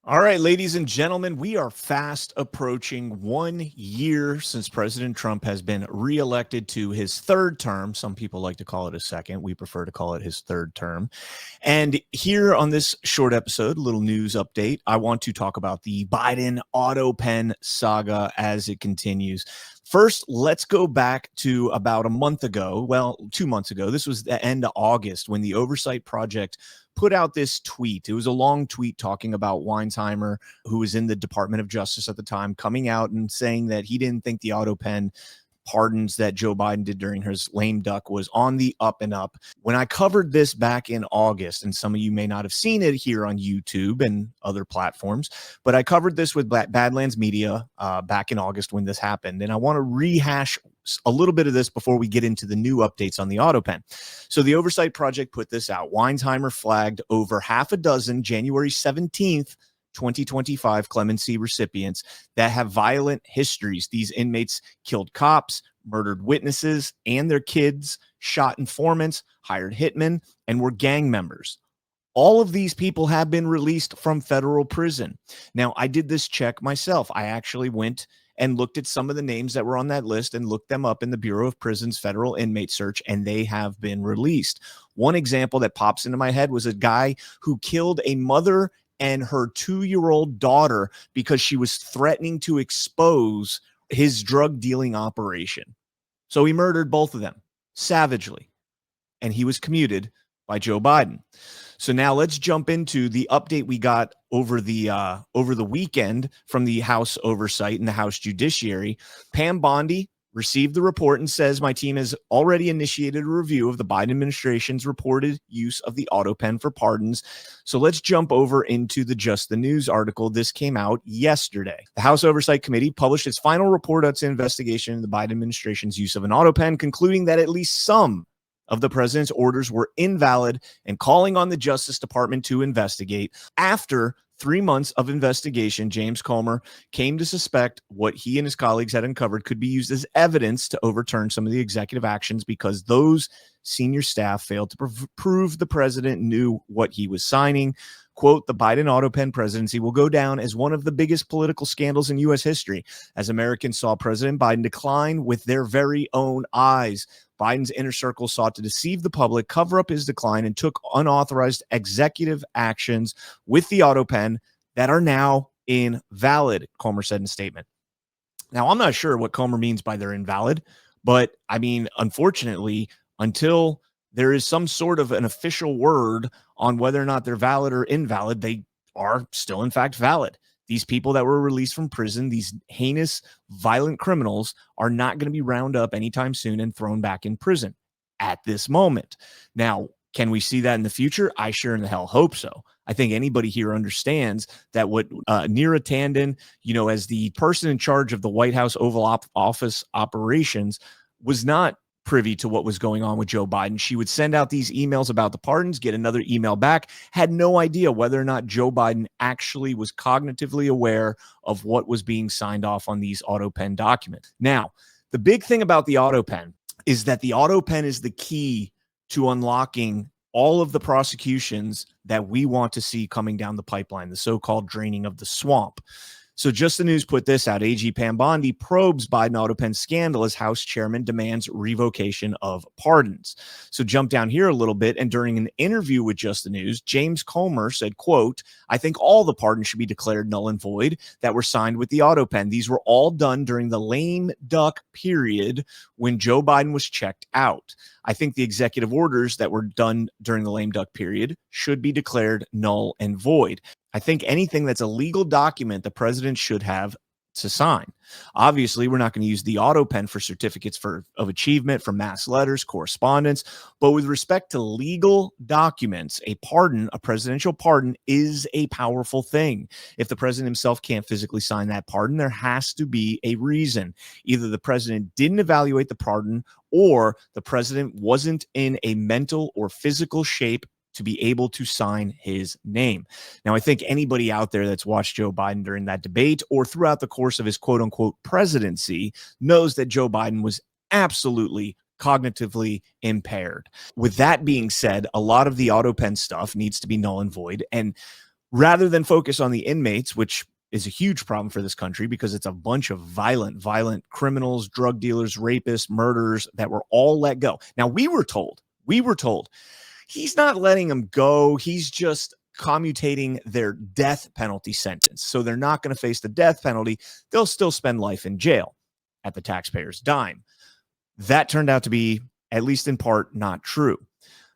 All right, ladies and gentlemen, we are fast approaching 1 year since President Trump has been reelected to his third term. Some people like to call it a second. We prefer to call it his third term. And here on this short episode, a little news update, I want to talk about the Biden autopen saga as it continues. First, let's go back to about a month ago. Well, 2 months ago. This was the end of August when the Oversight Project put out this tweet. It was a long tweet talking about Weinsheimer, who was in the Department of Justice at the time, coming out and saying that he didn't think the autopen pardons that Joe Biden did during his lame duck was on the up and up. When I covered this back in August, and some of you may not have seen it here on YouTube and other platforms, but I covered this with Badlands Media back in August when this happened. And I want to rehash a little bit of this before we get into the new updates on the autopen. So the Oversight Project put this out. Weinsheimer flagged over half a dozen January 17th 2025 clemency recipients that have violent histories. These inmates killed cops, murdered witnesses and their kids, shot informants, hired hitmen, and were gang members. All of these people have been released from federal prison. Now, I did this check myself. I actually went and looked at some of the names that were on that list and looked them up in the Bureau of Prisons federal inmate search, and they have been released. One example that pops into my head was a guy who killed a mother and her 2-year-old daughter because she was threatening to expose his drug dealing operation. So he murdered both of them savagely, and he was commuted by Joe Biden. So now let's jump into the update we got over the weekend from the House Oversight and the House Judiciary. Pam Bondi received the report and says, my team has already initiated a review of the Biden administration's reported use of the autopen for pardons. So let's jump over into the Just the News article. This came out yesterday. The House Oversight Committee published its final report on its investigation of the Biden administration's use of an autopen, concluding that at least some of the president's orders were invalid and calling on the Justice Department to investigate. After 3 months of investigation, James Comer came to suspect what he and his colleagues had uncovered could be used as evidence to overturn some of the executive actions because those senior staff failed to prove the president knew what he was signing. Quote, the Biden autopen presidency will go down as one of the biggest political scandals in U.S. history, as Americans saw President Biden decline with their very own eyes. Biden's inner circle sought to deceive the public, cover up his decline, and took unauthorized executive actions with the autopen that are now invalid, Comer said in a statement. Now, I'm not sure what Comer means by they're invalid, but I mean, unfortunately, until there is some sort of an official word on whether or not they're valid or invalid, they are still, in fact, valid. These people that were released from prison, these heinous, violent criminals, are not going to be rounded up anytime soon and thrown back in prison at this moment. Now, can we see that in the future? I sure in the hell hope so. I think anybody here understands that what Neera Tanden, as the person in charge of the White House Oval Office operations, was not privy to what was going on with Joe Biden. She would send out these emails about the pardons, get another email back, had no idea whether or not Joe Biden actually was cognitively aware of what was being signed off on these autopen documents. Now, the big thing about the autopen is that the autopen is the key to unlocking all of the prosecutions that we want to see coming down the pipeline, the so-called draining of the swamp. So Just the News put this out. AG Pam Bondi probes Biden autopen scandal as House chairman demands revocation of pardons. So jump down here a little bit. And during an interview with Just the News, James Comer said, quote, I think all the pardons should be declared null and void that were signed with the autopen. These were all done during the lame duck period when Joe Biden was checked out. I think the executive orders that were done during the lame duck period should be declared null and void. I think anything that's a legal document the president should have to sign. Obviously, we're not going to use the autopen for certificates of achievement, for mass letters, correspondence. But with respect to legal documents, a pardon, a presidential pardon, is a powerful thing. If the president himself can't physically sign that pardon, there has to be a reason. Either the president didn't evaluate the pardon, or the president wasn't in a mental or physical shape to be able to sign his name. Now, I think anybody out there that's watched Joe Biden during that debate or throughout the course of his quote unquote presidency knows that Joe Biden was absolutely cognitively impaired. With that being said, a lot of the autopen stuff needs to be null and void. And rather than focus on the inmates, which is a huge problem for this country because it's a bunch of violent criminals, drug dealers, rapists, murderers that were all let go. Now, we were told he's not letting them go. He's just commutating their death penalty sentence. So they're not going to face the death penalty. They'll still spend life in jail at the taxpayer's dime. That turned out to be, at least in part, not true.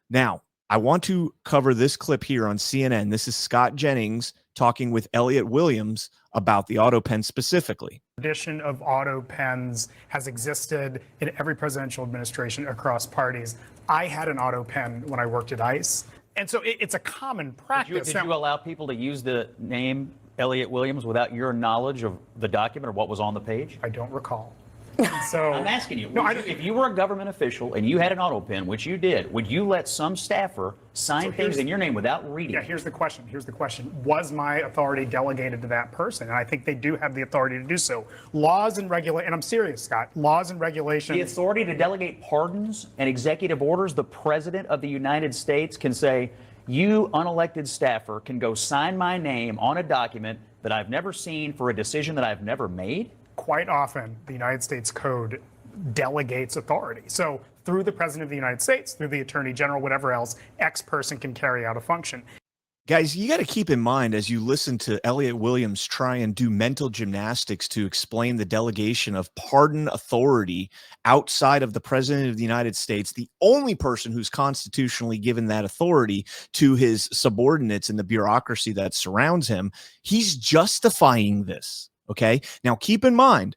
Now, I want to cover this clip here on CNN. This is Scott Jennings talking with Elliott Williams about the autopen specifically. Tradition of auto pens has existed in every presidential administration across parties. I had an auto pen when I worked at ICE, and so it's a common practice. Did you allow people to use the name Elliott Williams without your knowledge of the document or what was on the page? I don't recall. So I'm asking you, if you were a government official and you had an auto pen, which you did, would you let some staffer sign things in your name without reading? Yeah, here's the question. Was my authority delegated to that person? And I think they do have the authority to do so. Laws and and I'm serious, Scott, laws and regulations. The authority to delegate pardons and executive orders, the President of the United States can say, you unelected staffer can go sign my name on a document that I've never seen for a decision that I've never made? Quite often, the United States Code delegates authority. So through the President of the United States, through the Attorney General, whatever else, X person can carry out a function. Guys, you got to keep in mind as you listen to Elliott Williams try and do mental gymnastics to explain the delegation of pardon authority outside of the President of the United States, the only person who's constitutionally given that authority to his subordinates in the bureaucracy that surrounds him, he's justifying this. Okay. Now keep in mind,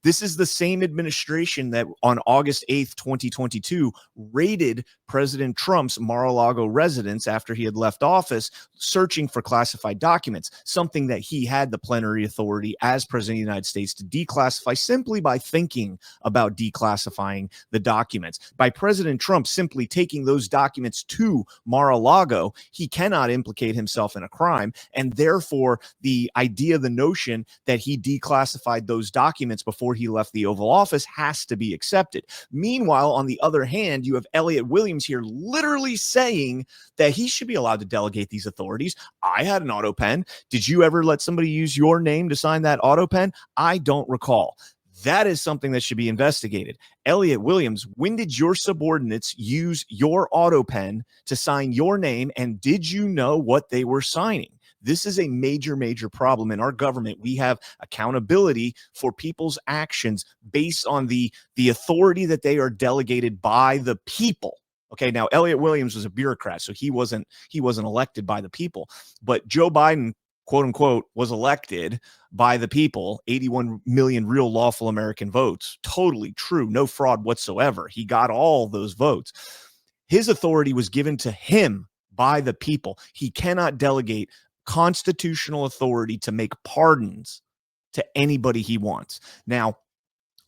this is the same administration that on August 8th, 2022, raided President Trump's Mar-a-Lago residence after he had left office, searching for classified documents, something that he had the plenary authority as President of the United States to declassify simply by thinking about declassifying the documents. By President Trump simply taking those documents to Mar-a-Lago, he cannot implicate himself in a crime, and therefore the notion that he declassified those documents before he left the Oval Office has to be accepted. Meanwhile, on the other hand, you have Elliott Williams here literally saying that he should be allowed to delegate these authorities. I had an auto pen. Did you ever let somebody use your name to sign that auto pen? I don't recall. That is something that should be investigated. Elliott Williams, when did your subordinates use your auto pen to sign your name, and did you know what they were signing? This is a major, major problem in our government. We have accountability for people's actions based on the authority that they are delegated by the people. Okay, now Elliott Williams was a bureaucrat, so he wasn't elected by the people. But Joe Biden, quote unquote, was elected by the people, 81 million real lawful American votes. Totally true, no fraud whatsoever. He got all those votes. His authority was given to him by the people. He cannot delegate constitutional authority to make pardons to anybody he wants. Now,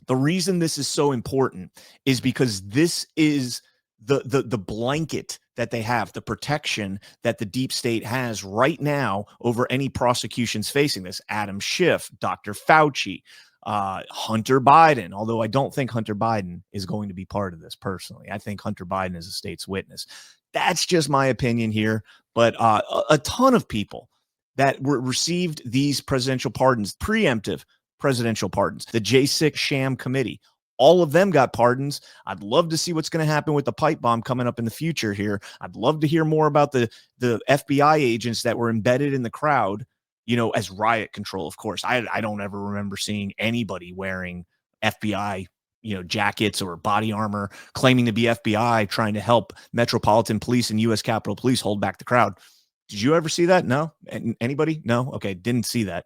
the reason this is so important is because this is the blanket that they have, the protection that the deep state has right now over any prosecutions facing this. Adam Schiff, Dr. Fauci, Hunter Biden, although I don't think Hunter Biden is going to be part of this personally. I think Hunter Biden is a state's witness. That's just my opinion here. But a ton of people that received these presidential pardons, preemptive presidential pardons, the J6 sham committee, all of them got pardons. I'd love to see what's going to happen with the pipe bomb coming up in the future here. I'd love to hear more about the FBI agents that were embedded in the crowd, as riot control, of course. I don't ever remember seeing anybody wearing FBI jackets or body armor, claiming to be FBI, trying to help Metropolitan Police and U.S. Capitol Police hold back the crowd. Did you ever see that? No? Anybody? No? Okay, didn't see that.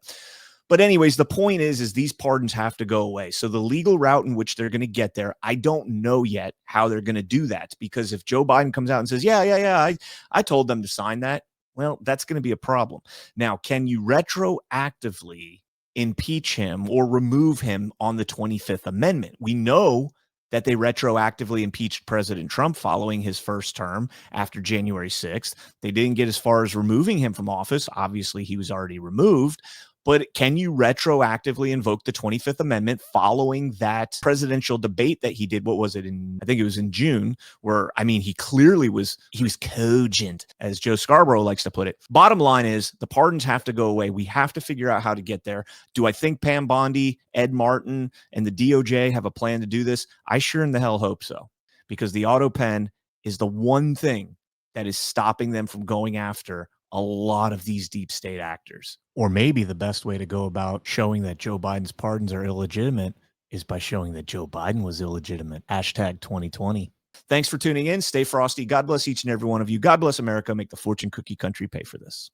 But anyways, the point is these pardons have to go away. So the legal route in which they're going to get there, I don't know yet how they're going to do that. Because if Joe Biden comes out and says, yeah, I told them to sign that, well, that's going to be a problem. Now, can you retroactively impeach him or remove him on the 25th Amendment? We know that they retroactively impeached President Trump following his first term after January 6th. They didn't get as far as removing him from office. Obviously, he was already removed. But can you retroactively invoke the 25th Amendment following that presidential debate that he did? What was it I think it was in June, where, I mean, he was cogent, as Joe Scarborough likes to put it. Bottom line is the pardons have to go away. We have to figure out how to get there. Do I think Pam Bondi, Ed Martin, and the DOJ have a plan to do this? I sure in the hell hope so, because the auto pen is the one thing that is stopping them from going after a lot of these deep state actors. Or maybe the best way to go about showing that Joe Biden's pardons are illegitimate is by showing that Joe Biden was illegitimate. Hashtag 2020. Thanks for tuning in. Stay frosty. God bless each and every one of you. God bless America. Make the fortune cookie country pay for this.